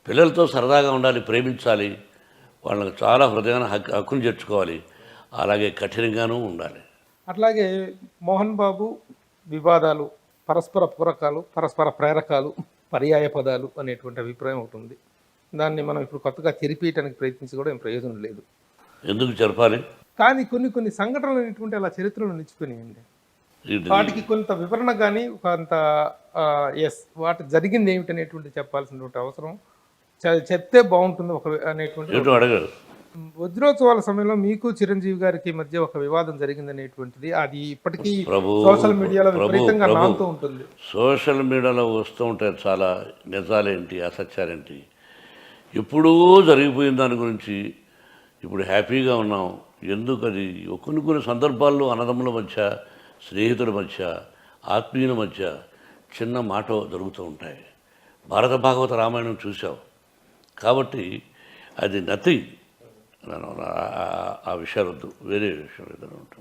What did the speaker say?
పిల్లలతో సరదాగా ఉండాలి, ప్రేమించాలి, వాళ్ళకి చాలా హృదయాన్ని హక్కును చేర్చుకోవాలి, అలాగే కఠినంగానూ ఉండాలి. అట్లాగే మోహన్ బాబు వివాదాలు, పరస్పర పూరకాలు, పరస్పర ప్రేరకాలు, పర్యాయ పదాలు అనేటువంటి అభిప్రాయం ఒకటి ఉంది. దాన్ని మనం ఇప్పుడు కొత్తగా తెరిపేయటానికి ప్రయత్నించి కూడా ఏం ప్రయోజనం లేదు. ఎందుకు జరపాలి? కానీ కొన్ని కొన్ని సంఘటనలు అనేటువంటి అలా చరిత్రలో నిలిచిపోయినాయండి. ఇది వాటికి కొంత వివరణ కానీ కొంత వాటి జరిగింది ఏమిటనేటువంటి చెప్పాల్సినటువంటి అవసరం చెప్తే బాగుంటుంది ఒక అనేటువంటి ఏటో అడగరు. వజ్రోత్సవాల సమయంలో మీకు చిరంజీవి గారికి మధ్య ఒక వివాదం జరిగిందనేటువంటిది అది ఇప్పటికీ ప్రభు సోషల్ మీడియాలో ప్రభు విపరీతంగా ప్రభు నానుతూ ఉంటుంది. సోషల్ మీడియాలో వస్తూ ఉంటాయి చాలా నిజాలేంటి, అసత్యాలేంటి. ఎప్పుడూ జరిగిపోయిన దాని గురించి ఇప్పుడు హ్యాపీగా ఉన్నాం. ఎందుకు అది కొన్ని కొన్ని సందర్భాల్లో అన్నదమ్ముల మధ్య, స్నేహితుల మధ్య, ఆత్మీయుల మధ్య చిన్న మాట జరుగుతూ ఉంటాయి. భారత భాగవత రామాయణం చూసావు కాబట్టి అది నథింగ్. ఆ విషయాలు వద్దు, వేరే విషయాలు ఏదైనా ఉంటాం.